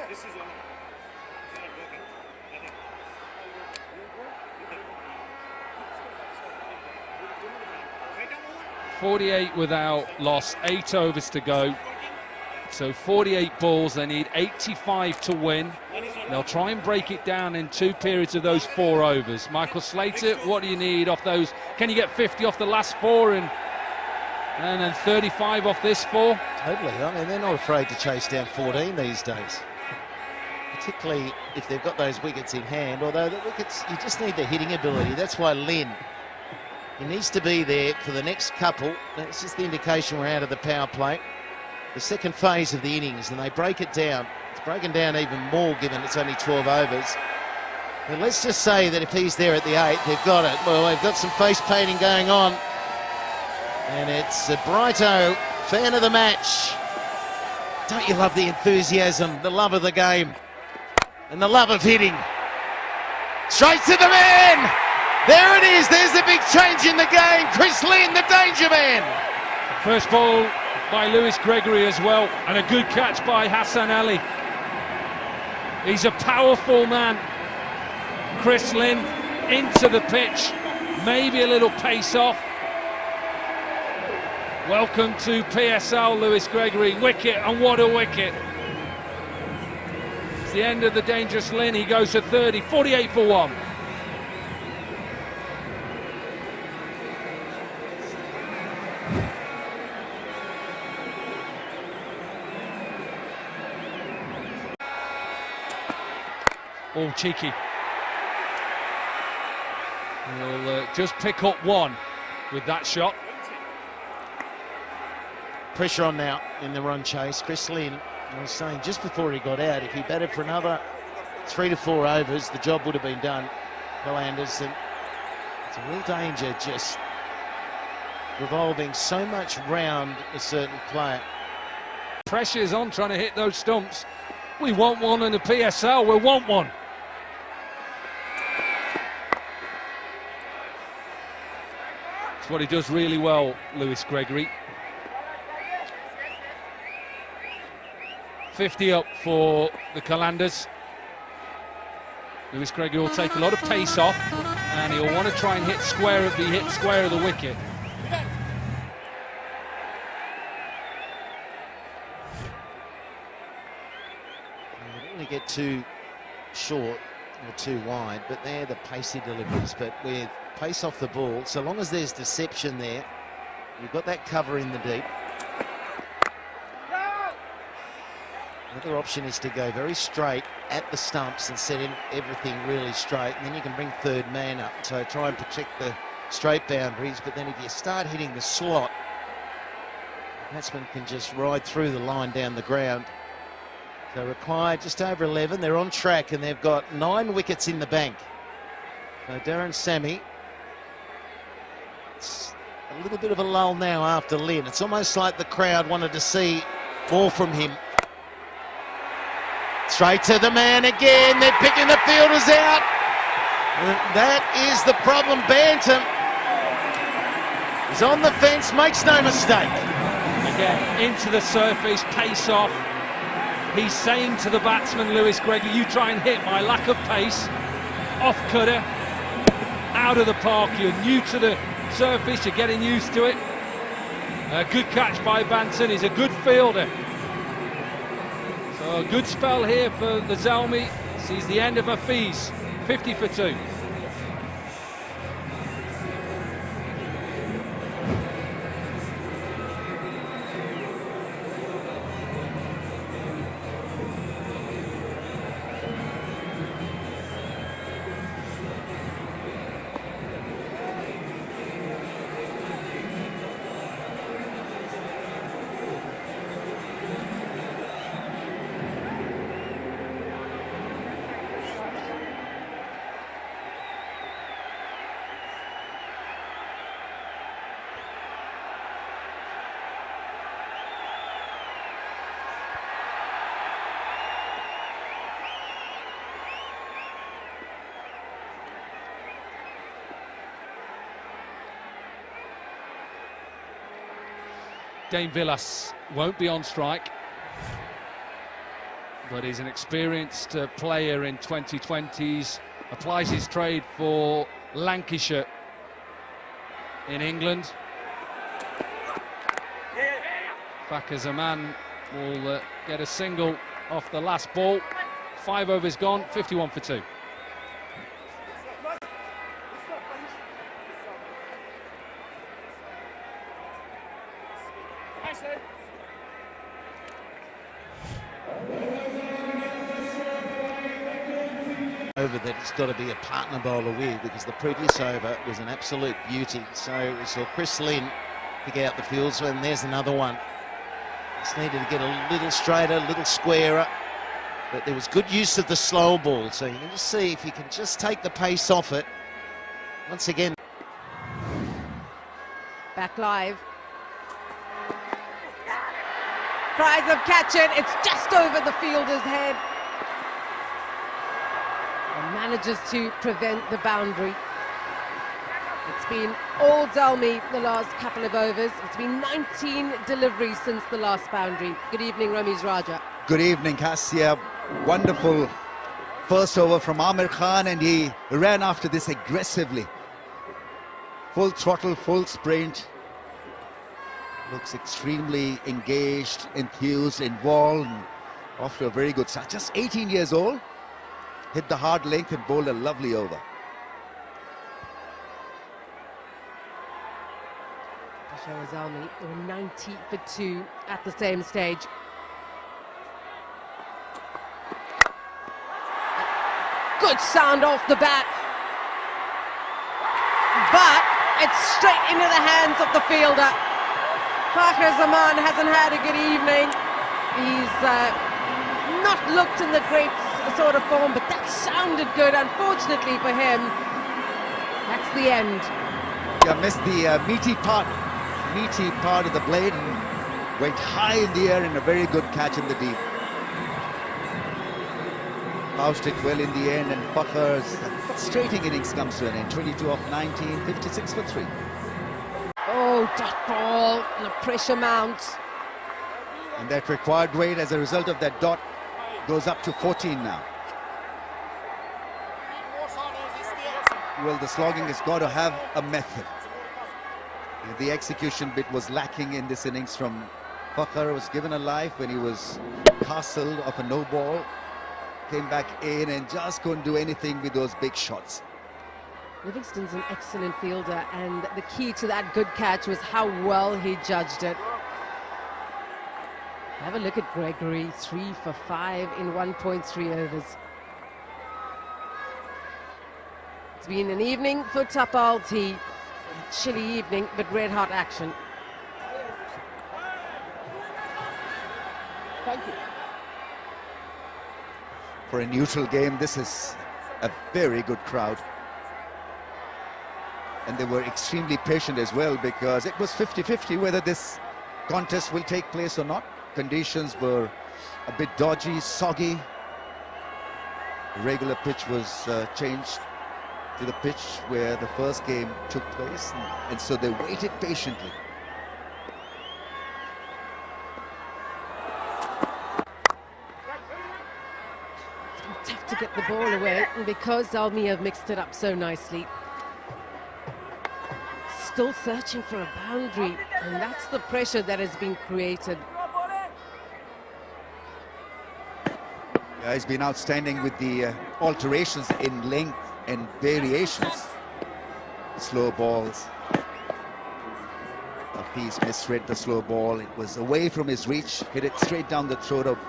This is one. 48 without loss, 8 overs to go. So 48 balls, they need 85 to win. They'll try and break it down in 2 periods of those 4 overs. Michael Slater, what do you need off those? Can you get 50 off the last 4 and then 35 off this 4? Totally. I mean, they're not afraid to chase down 14 these days, particularly if they've got those wickets in hand. Although the wickets, you just need the hitting ability. That's why Lynn, he needs to be there for the next couple. That's just the indication we're out of the power play. The second phase of the innings, and they break it down. It's broken down even more given it's only 12 overs. But let's just say that if he's there at the 8th, they've got it. Well, they've got some face painting going on. And it's a Brighto, fan of the match. Don't you love the enthusiasm, the love of the game, and the love of hitting? Straight to the man! There it is, there's the big change in the game. Chris Lynn, the danger man. First ball by Lewis Gregory as well, and a good catch by Hassan Ali. He's a powerful man. Chris Lynn into the pitch, maybe a little pace off. Welcome to PSL, Lewis Gregory. Wicket, and what a wicket. It's the end of the dangerous Lynn. He goes to 30, 48 for 1. All cheeky. We'll just pick up 1 with that shot. Pressure on now in the run chase. Chris Lynn, I was saying just before he got out, if he batted for another 3 to 4 overs, the job would have been done. Qalandars, and it's a real danger just revolving so much round a certain player. Pressure's on trying to hit those stumps. We want one in the PSL, we want one. It's what he does really well, Lewis Gregory. 50 up for the Qalandars. Lewis Gregory will take a lot of pace off, and he'll want to try and hit square of the wicket. You don't want to get too short or too wide, but they're the pacey deliveries. But with pace off the ball, so long as there's deception there, you've got that cover in the deep. Another option is to go very straight at the stumps and set in everything really straight, and then you can bring third man up. So try and protect the straight boundaries, but then if you start hitting the slot, the batsman can just ride through the line down the ground. So required just over 11. They're on track, and they've got 9 wickets in the bank. So Darren Sammy, it's a little bit of a lull now after Lynn. It's almost like the crowd wanted to see more from him. Straight to the man again. They're picking the fielders out. That is the problem. Bantam is on the fence, makes no mistake. Again, into the surface, pace off. He's saying to the batsman, Lewis Gregory, you try and hit my lack of pace. Off cutter, out of the park. You're new to the surface, you're getting used to it. A good catch by Banton. He's a good fielder. So a good spell here for the Zalmi. Sees the end of Hafiz. 50 for 2. Dane Villas won't be on strike, but he's an experienced player in 2020s, applies his trade for Lancashire in England. Fakhar Zaman will get a single off the last ball. 5 overs gone, 51 for 2. Over that it's got to be a partner bowler with, because the previous over was an absolute beauty. So we saw Chris Lynn pick out the fields, and there's another one. Just needed to get a little straighter, a little squarer, but there was good use of the slow ball. So you can just see if you can just take the pace off it. Once again, back live. Cries of catch it. It's just over the fielder's head. And manages to prevent the boundary. It's been all Zalmi the last couple of overs. It's been 19 deliveries since the last boundary. Good evening, Ramiz Raja. Good evening, Cassia. Wonderful first over from Amir Khan, and he ran after this aggressively. Full throttle, full sprint. Looks extremely engaged, enthused, involved, and off to a very good start. Just 18 years old. Hit the hard length and bowled a lovely over. Peshawar Zalmi were 90 for 2 at the same stage. Good sound off the bat. But it's straight into the hands of the fielder. Fakhar Zaman hasn't had a good evening. He's not looked in the great sort of form, but that sounded good. Unfortunately for him, that's the end. Yeah, missed the meaty part of the blade and went high in the air in a very good catch in the deep. Housed it well in the end, and Fakhar's frustrating innings comes to an end. 22 off 19, 56 for 3. Oh, dot ball, and the pressure mounts. And that required weight as a result of that dot goes up to 14 now. Well, the slogging has got to have a method. The execution bit was lacking in this innings from Fakhar. Was given a life when he was castled off a no ball. Came back in and just couldn't do anything with those big shots. Livingston's an excellent fielder, and the key to that good catch was how well he judged it. Have a look at Gregory, 3 for 5 in 1.3 overs. It's been an evening for Tapal Tea. A chilly evening, but red hot action. Thank you. For a neutral game, this is a very good crowd. And they were extremely patient as well, because it was 50-50 whether this contest will take place or not. Conditions were a bit dodgy, soggy. The regular pitch was changed to the pitch where the first game took place, and so they waited patiently. It's been tough to get the ball away, and because Zalmi have mixed it up so nicely. Still searching for a boundary, and that's the pressure that has been created. Yeah, he's been outstanding with the alterations in length and variations. Slow balls. He's misread the slow ball. It was away from his reach. Hit it straight down the throat of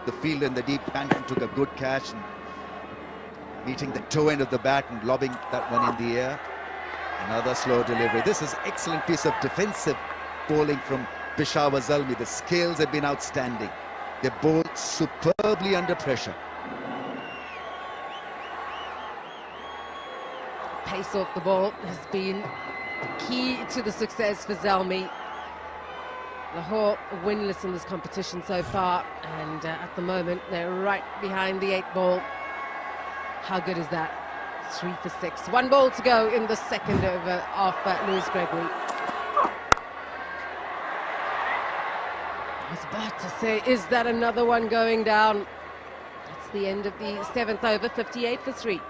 the fielder in the deep. Banton took a good catch, and meeting the toe end of the bat and lobbing that one in the air. Another slow delivery. This is excellent piece of defensive bowling from Peshawar Zalmi. The scales have been outstanding. They bowled superbly under pressure. Pace off the ball has been key to the success for Zalmi. Lahore winless in this competition so far, and at the moment they're right behind the 8 ball. How good is that? 3 for 6. 1 ball to go in the second over of Lewis Gregory. But to say, is that another one going down? That's the end of the 7th over, 58 for 3.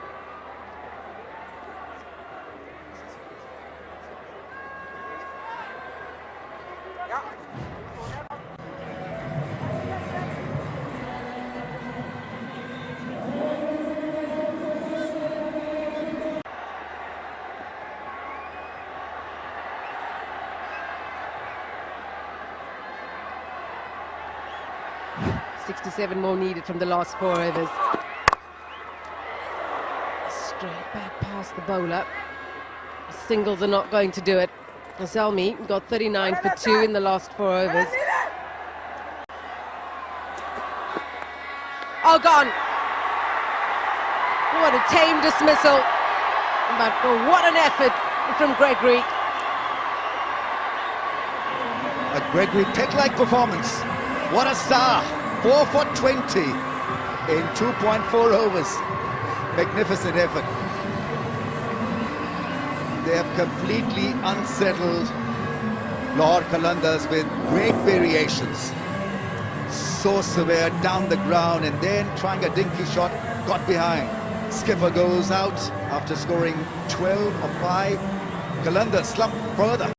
.67 more needed from the last 4 overs. Straight back past the bowler. Singles are not going to do it. Zalmi got 39 for 2 in the last 4 overs. Oh, gone. What a tame dismissal. But what an effort from Gregory. A Gregory tech-like performance. What a star. 4 for 20 in 2.4 overs. Magnificent effort. They have completely unsettled Lahore Qalandars with great variations. So severe down the ground and then trying a dinky shot, got behind. Skipper goes out after scoring 12 of 5. Qalandars slump further.